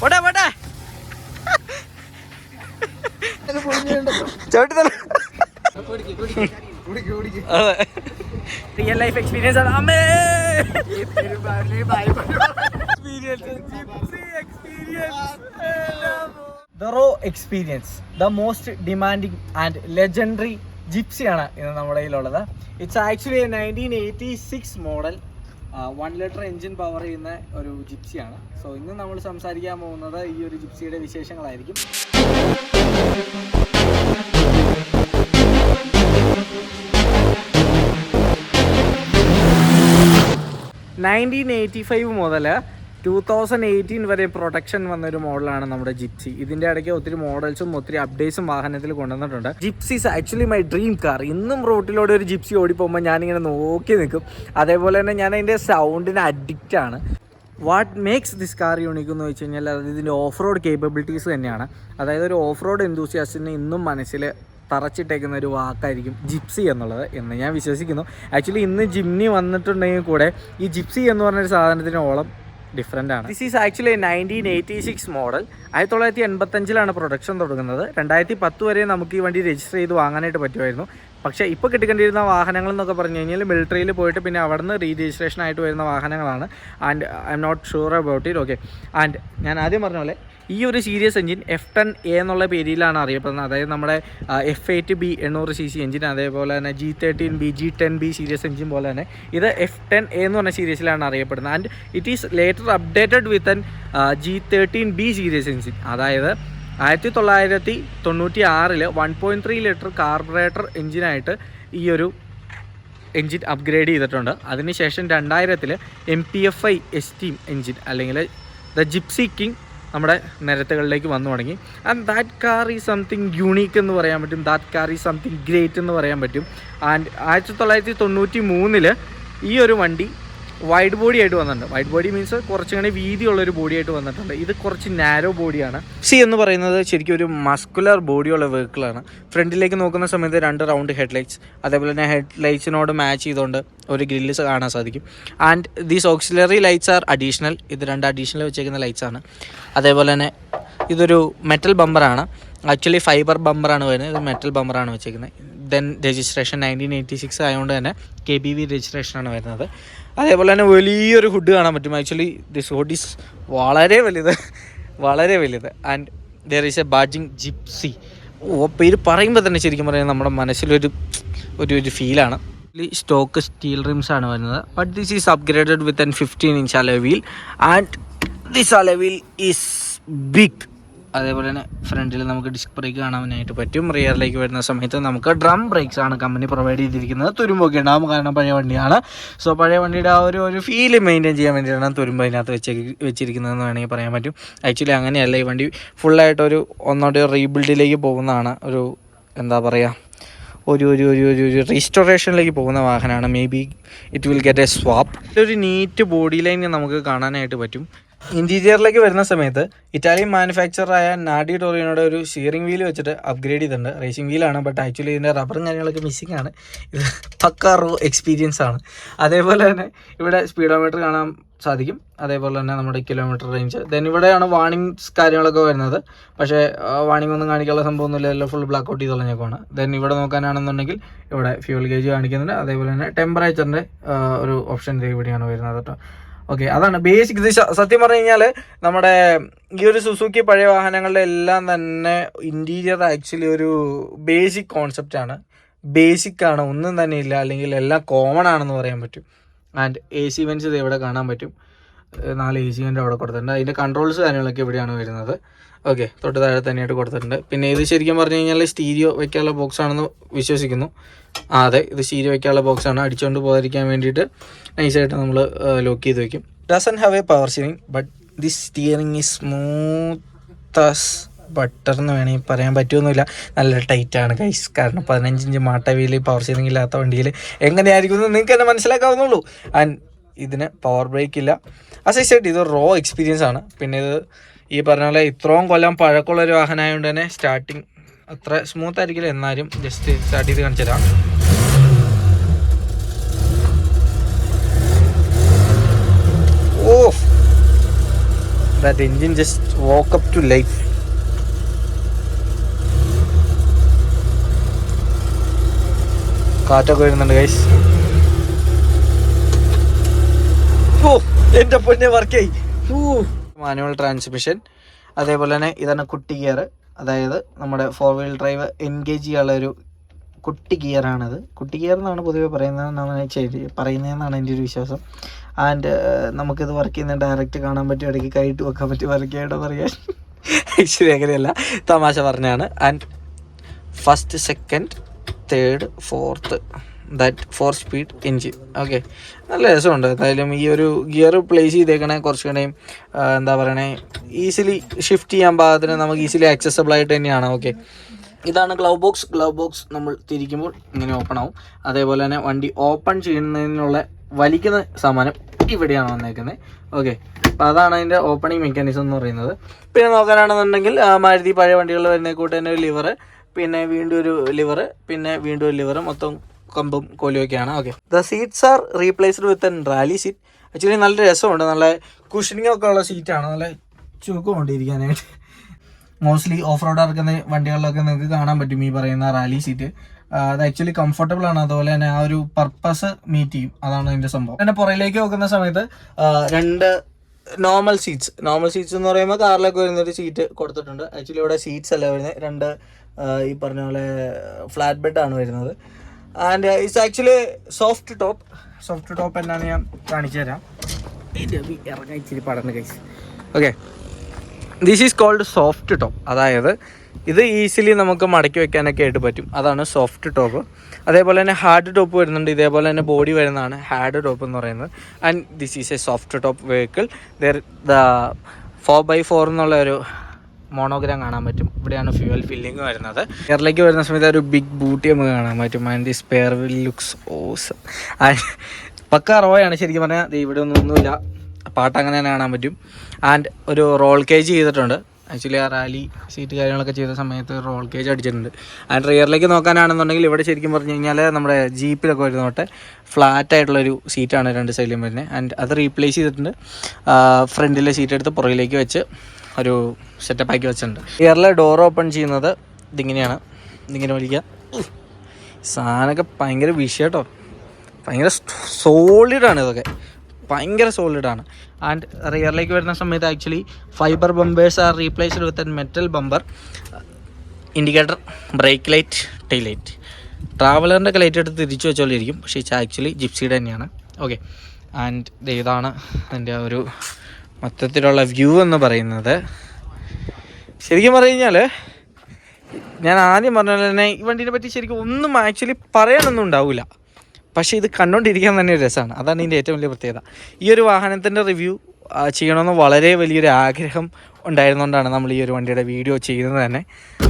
പോട്ടെ പോട്ടെ ചവിട്ടി തന്നെ. റിയൽ ലൈഫ് എക്സ്പീരിയൻസ് ആണ്. അമ്മേ The raw experience, the most demanding and legendary gypsy ആണ് ഇന്ന് നമ്മുടെ കയ്യിലുള്ളത്. It's actually 1986 model 1 litre engine power ചെയ്യുന്ന ഒരു ജിപ്സിയാണ്. സോ ഇന്ന് നമ്മൾ സംസാരിക്കാൻ പോകുന്നത് ഈ ഒരു ജിപ്സിയുടെ വിശേഷങ്ങളായിരിക്കും. 1985 മുതൽ 2018 വരെ പ്രൊട്ടക്ഷൻ വന്നൊരു മോഡലാണ് നമ്മുടെ ജിപ്സി. ഇതിൻ്റെ ഇടയ്ക്ക് ഒത്തിരി മോഡൽസും ഒത്തിരി അപ്ഡേറ്റ്സും വാഹനത്തിൽ കൊണ്ടുവന്നിട്ടുണ്ട്. Gypsy is actually my dream car. ഇന്നും റോട്ടിലൂടെ ഒരു ജിപ്സി ഓടിപ്പോകുമ്പോൾ ഞാനിങ്ങനെ നോക്കി നിൽക്കും. അതേപോലെ തന്നെ ഞാൻ അതിൻ്റെ സൗണ്ടിന് അഡിക്റ്റാണ്. What makes this car unique എന്ന് വെച്ച് കഴിഞ്ഞാൽ അത് ഇതിൻ്റെ ഓഫ് റോഡ് കേപ്പബിലിറ്റീസ് തന്നെയാണ്. അതായത് ഒരു ഓഫ് റോഡ് എന്തൂസിയാസ്റ്റിന് ഇന്നും മനസ്സിൽ തറച്ചിട്ടേക്കുന്ന ഒരു വാക്കായിരിക്കും ജിപ്സി എന്നുള്ളത് എന്ന് ഞാൻ വിശ്വസിക്കുന്നു. ആക്ച്വലി ഇന്ന് ജിമ്നി വന്നിട്ടുണ്ടെങ്കിൽ കൂടെ ഈ ജിപ്സി എന്ന് പറഞ്ഞൊരു സാധനത്തിനോളം ഡിഫറെൻ്റ് ആണ്. This is actually 1986 model. 1985 production തുടങ്ങുന്നത്. 2010 വരെ നമുക്ക് ഈ വണ്ടി രജിസ്റ്റർ ചെയ്ത് വാങ്ങാനായിട്ട് പറ്റുമായിരുന്നു. പക്ഷേ ഇപ്പോൾ കിട്ടിക്കൊണ്ടിരുന്ന വാഹനങ്ങൾ എന്നൊക്കെ പറഞ്ഞു കഴിഞ്ഞാൽ മിലിറ്ററിയിൽ പോയിട്ട് പിന്നെ അവിടെ നിന്ന് റീ രജിസ്ട്രേഷൻ ആയിട്ട് വരുന്ന വാഹനങ്ങളാണ്. And I am not sure about it. Okay, and ഞാൻ ആദ്യം പറഞ്ഞ പോലെ ഈ ഒരു സീരീസ് എഞ്ചിൻ F10A എന്നുള്ള പേരിലാണ് അറിയപ്പെടുന്നത്. അതായത് നമ്മുടെ F8B 800cc എഞ്ചിൻ, അതേപോലെ തന്നെ G13B G10B സീരീസ് എഞ്ചിൻ പോലെ തന്നെ ഇത് F10A എന്ന് പറഞ്ഞ സീരീസിലാണ് അറിയപ്പെടുന്നത്. And it is later updated with an G13B series engine. അതായത് 1996 1.3 ലിറ്റർ കാർബറേറ്റർ എഞ്ചിനായിട്ട് ഈ ഒരു എഞ്ചിൻ അപ്ഗ്രേഡ് ചെയ്തിട്ടുണ്ട്. അതിനുശേഷം 2000 MPFI എസ്റ്റീം എഞ്ചിൻ അല്ലെങ്കിൽ ദ ജിപ്സി കിങ് നമ്മുടെ നിരത്തുകളിലേക്ക് വന്നു തുടങ്ങി. And that car is something unique എന്ന് പറയാൻ പറ്റും. That car is something great എന്ന് പറയാൻ പറ്റും. ആൻഡ് 1993 ഈ ഒരു വണ്ടി വൈഡ് ബോഡി ആയിട്ട് വന്നിട്ടുണ്ട്. വൈഡ് ബോഡി മീൻസ് കുറച്ചുകൂടി വീതിയുള്ളൊരു ബോഡി ആയിട്ട് വന്നിട്ടുണ്ട്. ഇത് കുറച്ച് നാരോ ബോഡിയാണ്. ജിപ്സി എന്ന് പറയുന്നത് ശരിക്കും ഒരു മസ്കുലർ ബോഡിയുള്ള വെഹിക്കിളാണ്. ഫ്രണ്ടിലേക്ക് നോക്കുന്ന സമയത്ത് 2 റൗണ്ട് ഹെഡ്ലൈറ്റ്സ്, അതേപോലെ തന്നെ ഹെഡ്ലൈറ്റ്സിനോട് മാച്ച് ചെയ്തുകൊണ്ട് ഒരു ഗ്രില്ല് കാണാൻ സാധിക്കും. And these auxiliary lights R additional. ഇത് 2 അഡീഷണൽ വെച്ചേക്കുന്ന ലൈറ്റ്സ് ആണ്. അതേപോലെ തന്നെ ഇതൊരു മെറ്റൽ ബമ്പറാണ്. ആക്ച്വലി ഫൈബർ ബമ്പറാണ് വരുന്നത്. ഇത് മെറ്റൽ ബമ്പറാണ് വെച്ചേക്കുന്നത്. ദെൻ രജിസ്ട്രേഷൻ 1986 ആയതുകൊണ്ട് തന്നെ KBV രജിസ്ട്രേഷനാണ് വരുന്നത്. അതേപോലെ തന്നെ വലിയൊരു ഹുഡ് കാണാൻ പറ്റും. ആക്ച്വലി ദിസ് ഹുഡ് ഈസ് വളരെ വലുത്. And there is A badging gypsy. പേര് പറയുമ്പോൾ തന്നെ ശരിക്കും പറയുന്നത് നമ്മുടെ മനസ്സിലൊരു ഫീലാണ്. സ്റ്റോക്ക് സ്റ്റീൽ റിംസ് ആണ് വരുന്നത്. But this is upgraded with an 15-inch alloy wheel. And this alloy wheel is big. അതേപോലെ തന്നെ ഫ്രണ്ടിൽ നമുക്ക് ഡിസ്ക് ബ്രേക്ക് കാണാനായിട്ട് പറ്റും. റിയറിലേക്ക് വരുന്ന സമയത്ത് നമുക്ക് ഡ്രം ബ്രേക്സ് ആണ് കമ്പനി പ്രൊവൈഡ് ചെയ്തിരിക്കുന്നത്. തുരുമ്പൊക്കെ ഉണ്ടാകും, കാരണം പഴയ വണ്ടിയാണ്. സോ പഴയ വണ്ടിയുടെ ആ ഒരു ഫീല് മെയിൻറ്റെയിൻ ചെയ്യാൻ വേണ്ടിയിട്ടാണ് തുരുമ്പ് അതിനകത്ത് വെച്ചിരിക്കുന്നതെന്ന് വേണമെങ്കിൽ പറയാൻ പറ്റും. ആക്ച്വലി അങ്ങനെയല്ല, ഈ വണ്ടി ഫുള്ളായിട്ടൊരു ഒന്നോട്ട് റീബിൽഡിലേക്ക് പോകുന്നതാണ്. ഒരു എന്താ പറയുക, ഒരു റീസ്റ്റോറേഷനിലേക്ക് പോകുന്ന വാഹനമാണ്. May be it will get A swap. ഒരു നീറ്റ് ബോഡി ലൈൻ നമുക്ക് കാണാനായിട്ട് പറ്റും. ഇൻറ്റീരിയറിലേക്ക് വരുന്ന സമയത്ത് ഇറ്റാലിയൻ മാനുഫാക്ചറായ നാഡി ടോറിനോയുടെ ഒരു സ്റ്റിയറിംഗ് വീല് വെച്ചിട്ട് അപ്ഗ്രേഡ് ചെയ്തിട്ടുണ്ട്. റേസിംഗ് വീലാണ്, ബട്ട് ആക്ച്വലി ഇതിൻ്റെ റബ്ബറും കാര്യങ്ങളൊക്കെ മിസ്സിംഗ് ആണ്. ഇത് പക്ക റോ എക്സ്പീരിയൻസ് ആണ്. അതേപോലെ തന്നെ ഇവിടെ സ്പീഡോമീറ്റർ കാണാൻ സാധിക്കും. അതേപോലെ തന്നെ നമ്മുടെ കിലോമീറ്റർ റേഞ്ച്. ദെൻ ഇവിടെയാണ് വാണിങ്സ് കാര്യങ്ങളൊക്കെ വരുന്നത്. പക്ഷേ വാണിംഗ് ഒന്നും കാണിക്കാനുള്ള സംഭവമൊന്നുമില്ല, എല്ലാം ഫുൾ ബ്ലാക്ക് ഔട്ട് ചെയ്ത് കളഞ്ഞേക്കാണ്. ദെൻ ഇവിടെ നോക്കാനാണെന്നുണ്ടെങ്കിൽ ഇവിടെ ഫ്യൂൽ ഗേജ് കാണിക്കുന്നുണ്ട്. അതേപോലെ തന്നെ ടെമ്പറേച്ചറിൻ്റെ ഒരു ഓപ്ഷൻ ഇവിടെയാണ് വരുന്നത് കേട്ടോ. ഓക്കെ, അതാണ് ബേസിക്. ഇത് സത്യം പറഞ്ഞു കഴിഞ്ഞാൽ നമ്മുടെ ഈ ഒരു സുസുക്കി പഴയ വാഹനങ്ങളുടെ എല്ലാം തന്നെ ഇൻറ്റീരിയർ ആക്ച്വലി ഒരു ബേസിക് കോൺസെപ്റ്റാണ്. ബേസിക്കാണ്, ഒന്നും തന്നെ ഇല്ല, അല്ലെങ്കിൽ എല്ലാം കോമൺ ആണെന്ന് പറയാൻ പറ്റും. ആൻഡ് AC വെൻസ് ഇത് ഇവിടെ കാണാൻ പറ്റും. 4 AC വെൻ്റ് അവിടെ കൊടുത്തിട്ടുണ്ട്. അതിൻ്റെ കൺട്രോൾസ് കാര്യങ്ങളൊക്കെ ഇവിടെയാണ് വരുന്നത്. ഓക്കെ, തൊട്ട് താഴെ തന്നെയായിട്ട് കൊടുത്തിട്ടുണ്ട്. പിന്നെ ഇത് ശരിക്കും പറഞ്ഞു കഴിഞ്ഞാൽ സ്റ്റീരിയോ വയ്ക്കാനുള്ള ബോക്സ് ആണെന്ന് വിശ്വസിക്കുന്നു. അതെ, ഇത് സ്റ്റീരിയോ വയ്ക്കാനുള്ള ബോക്സാണ്. അടിച്ചുകൊണ്ട് പോകാതിരിക്കാൻ വേണ്ടിയിട്ട് നൈസായിട്ട് നമ്മൾ ലോക്ക് ചെയ്ത് വെക്കും. Doesn't have A power steering, but this steering is smooth butter എന്ന് വേണമെങ്കിൽ പറയാൻ പറ്റുമൊന്നുമില്ല. നല്ല ടൈറ്റാണ് ഗൈസ്. കാരണം 15-inch മാട്ട വീല് പവർ സ്റ്റിയറിംഗ് ഇല്ലാത്ത വണ്ടിയിൽ എങ്ങനെയായിരിക്കും എന്ന് നിങ്ങൾക്ക് തന്നെ മനസ്സിലാക്കാവുന്നുള്ളൂ. ആൻഡ് ഇതിന് പവർ ബ്രേക്ക് ഇല്ല. ആസ് ഐ സെഡ്, ഇത് റോ എക്സ്പീരിയൻസ് ആണ്. പിന്നെ ഇത് ഈ പറഞ്ഞ പോലെ ഇത്രയും കൊല്ലം പഴക്കമുള്ളൊരു വാഹനമായതുകൊണ്ട് തന്നെ സ്റ്റാർട്ടിങ് അത്ര സ്മൂത്ത് ആയിരിക്കില്ല. എന്നാലും ജസ്റ്റ് സ്റ്റാർട്ട് ചെയ്ത് കാണിച്ചു തരാം. that engine just woke up to life. കാറ്റൊക്കെ വരുന്നുണ്ട് ഗൈസ്. ഓ എൻ്റെ പൊന്നെ വർക്കായി. മാനുവൽ ട്രാൻസ്മിഷൻ, അതേപോലെ തന്നെ ഇതാണ് കുട്ടി ഗിയർ, അതായത് നമ്മുടെ 4 വീൽ ഡ്രൈവ് എൻഗേജ് ചെയ്യാനുള്ള ഒരു കുട്ടി ഗിയറാണത്. കുട്ടി ഗിയർ എന്നാണ് പൊതുവെ പറയുന്നതെന്നാണ് എൻ്റെ ഒരു വിശ്വാസം. ആൻഡ് നമുക്കിത് വർക്ക് ചെയ്യുന്ന ഡയറക്റ്റ് കാണാൻ പറ്റും, ഇടയ്ക്ക് കൈയിട്ട് വെക്കാൻ പറ്റും, വർക്ക് ചെയ്യണമെന്ന് പറയാൻ ആക്ച്വലി അങ്ങനെയല്ല, തമാശ പറഞ്ഞാണ്. And first, second, third, fourth, that 4 speed engine. Okay, നല്ല രസമുണ്ട്. എന്തായാലും ഈ ഒരു ഗിയർ പ്ലേസ് ചെയ്തേക്കണേ കുറച്ചുകൂടെയും എന്താ പറയണേ, ഈസിലി ഷിഫ്റ്റ് ചെയ്യാൻ പാകത്തിന് നമുക്ക് ഈസിലി ആക്സസബിൾ ആയിട്ട് തന്നെയാണ്. ഓക്കെ, ഇതാണ് ഗ്ലൗ ബോക്സ് നമ്മൾ തിരിക്കുമ്പോൾ ഇങ്ങനെ ഓപ്പൺ ആവും. അതേപോലെ തന്നെ വണ്ടി ഓപ്പൺ ചെയ്യുന്നതിനുള്ള വലിക്കുന്ന സാമാനം ഇവിടെയാണ് വന്നേക്കുന്നത്. ഓക്കെ, അപ്പോൾ അതാണ് അതിൻ്റെ ഓപ്പണിങ് മെക്കാനിസം എന്ന് പറയുന്നത്. പിന്നെ നോക്കാനാണെന്നുണ്ടെങ്കിൽ മാരുതി പഴയ വണ്ടികളിൽ വരുന്ന കൂട്ട് തന്നെ ഒരു ലിവർ, പിന്നെ വീണ്ടും ഒരു ലിവർ, പിന്നെ വീണ്ടും ഒരു ലിവർ, മൊത്തം കമ്പും കോലുമൊക്കെയാണ്. Okay, the seats are replaced with an rally seat. Actually നല്ല രസമുണ്ട്, നല്ല കുഷനിങ് ഒക്കെ ഉള്ള സീറ്റാണ്, നല്ല ചുരുക്കമുണ്ടിരിക്കാനായിട്ട്. മോസ്റ്റ്ലി ഓഫ് റോഡ് ഇറക്കുന്ന വണ്ടികളിലൊക്കെ നിങ്ങൾക്ക് കാണാൻ പറ്റും ഈ പറയുന്ന റാലി സീറ്റ്. അത് ആക്ച്വലി കംഫർട്ടബിൾ ആണ്, അതുപോലെ തന്നെ ആ ഒരു പർപ്പസ് മീറ്റ് ചെയ്യും, അതാണ് അതിൻ്റെ സംഭവം. പിന്നെ പുറയിലേക്ക് നോക്കുന്ന സമയത്ത് 2 നോർമൽ സീറ്റ്സ് എന്ന് പറയുമ്പോൾ കാറിലൊക്കെ വരുന്നൊരു സീറ്റ് കൊടുത്തിട്ടുണ്ട്. ആക്ച്വലി ഇവിടെ സീറ്റ്സ് അല്ല വരുന്നത്, 2 ഈ പറഞ്ഞ പോലെ ഫ്ലാറ്റ് ബെഡ് ആണ് വരുന്നത്. And it's actually soft top എന്നാന്ന് ഞാൻ കാണിച്ചു തരാം. ഇറങ്ങാൻ ഇച്ചിരി പടന്ന് കഴിച്ച്. Okay, this is called soft top, അതായത് ഇത് ഈസിലി നമുക്ക് മടക്കി വെക്കാനൊക്കെ ആയിട്ട് പറ്റും, അതാണ് സോഫ്റ്റ് ടോപ്പ്. അതേപോലെ തന്നെ ഹാർഡ് ടോപ്പ് വരുന്നുണ്ട്, ഇതേപോലെ തന്നെ ബോഡി വരുന്നതാണ് ഹാർഡ് ടോപ്പ് എന്ന് പറയുന്നത്. And this is A soft top vehicle. The 4x4 എന്നുള്ള ഒരു മോണോഗ്രാം കാണാൻ പറ്റും. ഇവിടെയാണ് ഫ്യൂവൽ ഫില്ലിങ് വരുന്നത്. എയറിലേക്ക് വരുന്ന സമയത്ത് ഒരു ബിഗ് ബൂട്ടി നമുക്ക് കാണാൻ പറ്റും. And the spare wheel looks awesome. പക്ക റോയാണ് ശരിക്കും പറഞ്ഞാൽ. ഇവിടെ ഒന്നുമില്ല, പാട്ട് അങ്ങനെ തന്നെ കാണാൻ പറ്റും. ആൻഡ് ഒരു റോൾ കേജ് ചെയ്തിട്ടുണ്ട്. ആക്ച്വലി ആ റാലി സീറ്റ് കാര്യങ്ങളൊക്കെ ചെയ്ത സമയത്ത് റോൾ കേജ് അടിച്ചിട്ടുണ്ട്. ആൻഡ് റിയറിലേക്ക് നോക്കാനാണെന്നുണ്ടെങ്കിൽ ഇവിടെ ശരിക്കും പറഞ്ഞു കഴിഞ്ഞാൽ നമ്മുടെ ജീപ്പിലൊക്കെ വരുന്നോട്ടെ ഫ്ലാറ്റ് ആയിട്ടുള്ളൊരു സീറ്റാണ് 2 സൈഡിലും വരുന്നത്. ആൻഡ് അത് റീപ്ലേസ് ചെയ്തിട്ടുണ്ട്. ഫ്രണ്ടിലെ സീറ്റ് എടുത്ത് പുറകിലേക്ക് വെച്ച് ഒരു സെറ്റപ്പ് ആക്കി വെച്ചിട്ടുണ്ട്. റിയറിലെ ഡോർ ഓപ്പൺ ചെയ്യുന്നത് ഇതിങ്ങനെയാണ്, ഇതിങ്ങനെ വലിക്കുക. സാധനമൊക്കെ ഭയങ്കര വിഷയം കേട്ടോ, ഭയങ്കര സോളിഡാണ്, ഇതൊക്കെ ഭയങ്കര സോളിഡാണ്. ആൻഡ് റിയറിലേക്ക് വരുന്ന സമയത്ത് actually fibre bumpers are replaced with a metal bumper. Indicator, brake light, tail light. ട്രാവലറിൻ്റെ ഒക്കെ ലൈറ്റ് എടുത്ത് തിരിച്ചു വെച്ചോണ്ടിരിക്കും, പക്ഷേ ഇത് ആക്ച്വലി ജിപ്സിയുടെ തന്നെയാണ്. ഓക്കെ, ആൻഡ് ഇതാണ് അതിൻ്റെ ഒരു മൊത്തത്തിലുള്ള വ്യൂ എന്ന് പറയുന്നത്. ശരിക്കും പറഞ്ഞു കഴിഞ്ഞാൽ ഞാൻ ആദ്യം പറഞ്ഞ പോലെ തന്നെ ഈ വണ്ടീനെ പറ്റി ശരിക്കും ഒന്നും ആക്ച്വലി പറയാനൊന്നും ഉണ്ടാവില്ല, പക്ഷേ ഇത് കണ്ടുകൊണ്ടിരിക്കാൻ തന്നെ ഒരു രസമാണ്. അതാണ് ഇതിൻ്റെ ഏറ്റവും വലിയ പ്രത്യേകത. ഈ ഒരു വാഹനത്തിൻ്റെ റിവ്യൂ ചെയ്യണമെന്ന് വളരെ വലിയൊരു ആഗ്രഹം ഉണ്ടായിരുന്നുകൊണ്ടാണ് നമ്മൾ ഈ ഒരു വണ്ടിയുടെ വീഡിയോ ചെയ്യുന്നത് തന്നെ.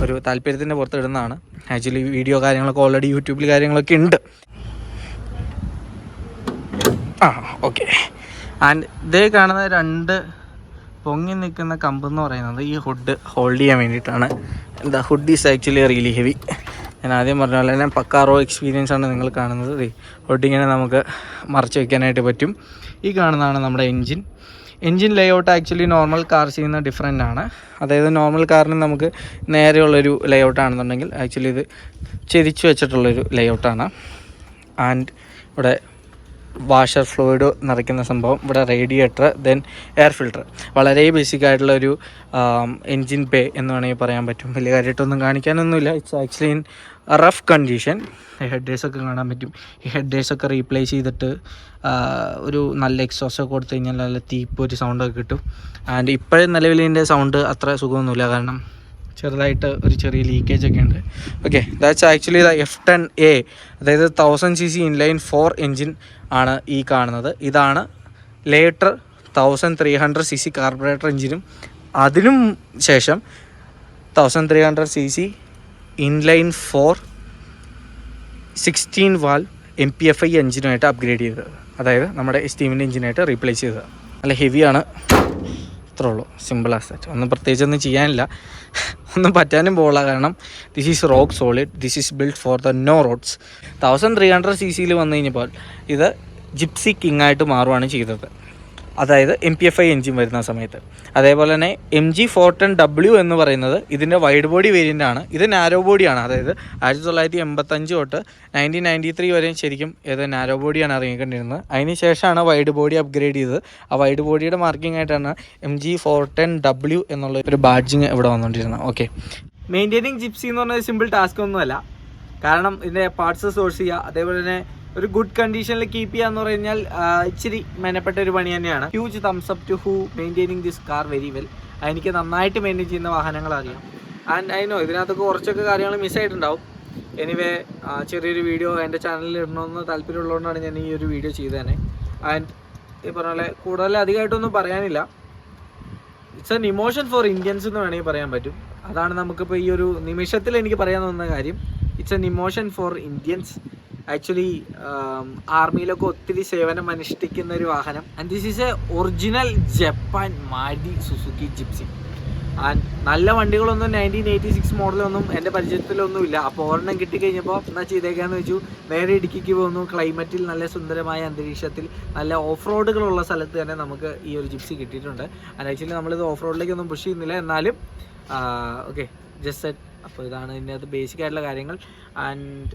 ഒരു താല്പര്യത്തിൻ്റെ പുറത്ത് ഇടുന്നതാണ്. ആക്ച്വലി വീഡിയോ കാര്യങ്ങളൊക്കെ ഓൾറെഡി യൂട്യൂബിൽ കാര്യങ്ങളൊക്കെ ഉണ്ട്. ഓക്കെ, ആൻഡ് ഇതേ കാണുന്ന 2 പൊങ്ങി നിൽക്കുന്ന കമ്പെന്ന് പറയുന്നത് ഈ ഹുഡ് ഹോൾഡ് ചെയ്യാൻ വേണ്ടിയിട്ടാണ്. എന്താ, hood is actually really heavy. ഞാൻ ആദ്യം പറഞ്ഞ പോലെ തന്നെ പക്കാ റോ എക്സ്പീരിയൻസ് ആണ് നിങ്ങൾ കാണുന്നത്. ഹുഡിങ്ങനെ നമുക്ക് മറച്ച് വയ്ക്കാനായിട്ട് പറ്റും. ഈ കാണുന്നതാണ് നമ്മുടെ engine layout. Actually normal car ചെയ്യുന്ന ഡിഫറെൻ്റ് ആണ്. അതായത് നോർമൽ കാറിന് നമുക്ക് നേരെയുള്ളൊരു ലേഔട്ടാണെന്നുണ്ടെങ്കിൽ ആക്ച്വലി ഇത് ചെരിച്ചു വെച്ചിട്ടുള്ളൊരു ലേഔട്ടാണ്. ആൻഡ് ഇവിടെ വാഷർ ഫ്ലൂയിഡ് നിറയ്ക്കുന്ന സംഭവം, ഇവിടെ റേഡിയേറ്റർ, ദെൻ എയർ ഫിൽട്ടർ. വളരെ ബേസിക് ആയിട്ടുള്ളൊരു എൻജിൻ ബേ എന്ന് വേണമെങ്കിൽ പറയാൻ പറ്റും. വലിയ കാര്യമായിട്ടൊന്നും കാണിക്കാനൊന്നുമില്ല. It's actually in rough condition. ഹെഡേഴ്സൊക്കെ കാണാൻ പറ്റും. ഈ ഹെഡേഴ്സൊക്കെ റീപ്ലേസ് ചെയ്തിട്ട് ഒരു നല്ല എക്സോസൊക്കെ കൊടുത്തു കഴിഞ്ഞാൽ നല്ല തീപ്പൊരു സൗണ്ടൊക്കെ കിട്ടും. ആൻഡ് ഇപ്പോഴും നിലവിൽ ഇതിൻ്റെ സൗണ്ട് അത്ര സുഖമൊന്നുമില്ല, കാരണം ചെറുതായിട്ട് ഒരു ചെറിയ ലീക്കേജ് ഒക്കെ ഉണ്ട്. Okay, that's actually the F10A, അതായത് 1000cc ഇൻലൈൻ 4 എൻജിൻ ആണ് ഈ കാണുന്നത്. ഇതാണ് ലേറ്റർ 1300cc കാർബറേറ്റർ എൻജിനും അതിനും ശേഷം 1300cc ഇൻലൈൻ 4 16 വാൽവ് MPFI എൻജിനുമായിട്ട് അപ്ഗ്രേഡ് ചെയ്തത്, അതായത് നമ്മുടെ സ്റ്റീമിൻ്റെ എൻജിനായിട്ട് റീപ്ലേസ് ചെയ്തത്. നല്ല ഹെവിയാണ്, അത്രേ ഉള്ളൂ. Simple as that. ഒന്നും പ്രത്യേകിച്ചൊന്നും ചെയ്യാനില്ല, ഒന്നും പറ്റാനും പോകില്ല, കാരണം this is rock solid. This is build for the no roads. 1300cc വന്നു കഴിഞ്ഞപ്പോൾ ഇത് ജിപ്സി കിങ് ആയിട്ട് മാറുകയാണ് ചെയ്തത്. അതായത് MPFI എൻജിൻ വരുന്ന സമയത്ത്. അതേപോലെ തന്നെ MG410W എന്ന് പറയുന്നത് ഇതിൻ്റെ വൈഡ് ബോഡി വേരിയൻ്റ് ആണ്. ഇത് നാരോ ബോഡിയാണ്. അതായത് 1985 തൊട്ട് 1993 വരെ ശരിക്കും ഇത് നാരോ ബോഡിയാണ് ഇറങ്ങിക്കൊണ്ടിരുന്നത്. അതിന് ശേഷമാണ് വൈഡ് ബോഡി അപ്ഗ്രേഡ് ചെയ്തത്. ആ വൈഡ് ബോഡിയുടെ മാർക്കിംഗ് ആയിട്ടാണ് MG410W എന്നുള്ള ഒരു ബാഡ്ജിങ് ഇവിടെ വന്നുകൊണ്ടിരുന്നത്. ഓക്കെ, മെയിൻറ്റെയിനിങ് ജിപ്സി എന്ന് പറഞ്ഞാൽ സിമ്പിൾ ടാസ്ക് ഒന്നുമല്ല. കാരണം ഇതിൻ്റെ പാർട്സ് സോഴ്സ് ചെയ്യുക, അതേപോലെ തന്നെ ഒരു ഗുഡ് കണ്ടീഷനിൽ കീപ്പ് ചെയ്യുക എന്ന് പറഞ്ഞാൽ ഇച്ചിരി മെനപ്പെട്ട ഒരു പണി തന്നെയാണ്. Huge thumbs up to who maintaining this car very well. എനിക്ക് നന്നായിട്ട് മെയിൻറ്റെയിൻ ചെയ്യുന്ന വാഹനങ്ങൾ അറിയാം. ആൻഡ് ഐ നോ ഇതിനകത്തൊക്കെ കുറച്ചൊക്കെ കാര്യങ്ങൾ മിസ്സായിട്ടുണ്ടാവും. എനിവേ ചെറിയൊരു വീഡിയോ എൻ്റെ ചാനലിൽ ഇടണമെന്ന് താല്പര്യമുള്ളതുകൊണ്ടാണ് ഞാൻ ഈ ഒരു വീഡിയോ ചെയ്തത് തന്നെ. ആൻഡ് ഈ പറഞ്ഞ പോലെ കൂടുതൽ അധികമായിട്ടൊന്നും പറയാനില്ല. It's an emotion for Indians എന്ന് വേണമെങ്കിൽ പറയാൻ പറ്റും. അതാണ് നമുക്കിപ്പോൾ ഈ ഒരു നിമിഷത്തിൽ എനിക്ക് പറയാൻ തോന്നുന്ന കാര്യം. It's an emotion for Indians. Actually ആർമിയിലൊക്കെ ഒത്തിരി സേവനം അനുഷ്ഠിക്കുന്ന ഒരു വാഹനം. And this is a original Japan Maruti Suzuki Gypsy. And നല്ല വണ്ടികളൊന്നും 1986 മോഡലൊന്നും എൻ്റെ പരിചയത്തിലൊന്നും ഇല്ല. അപ്പോൾ ഒരെണ്ണം കിട്ടിക്കഴിഞ്ഞപ്പോൾ എന്താ ചെയ്തേക്കാന്ന് വെച്ചു, നേരെ ഇടുക്കിക്ക് പോകുന്നു. ക്ലൈമറ്റിൽ നല്ല സുന്ദരമായ അന്തരീക്ഷത്തിൽ നല്ല ഓഫ് റോഡുകളുള്ള സ്ഥലത്ത് തന്നെ നമുക്ക് ഈ ഒരു ജിപ്സി കിട്ടിയിട്ടുണ്ട്. ആൻഡ് ആക്ച്വലി നമ്മളിത് ഓഫ് റോഡിലേക്കൊന്നും പുഷ് ചെയ്യുന്നില്ല, എന്നാലും ഓക്കെ ജസ്റ്റ് സെറ്റ്. അപ്പോൾ ഇതാണ് ഇതിൻ്റെ അകത്ത് ബേസിക് ആയിട്ടുള്ള കാര്യങ്ങൾ. ആൻഡ്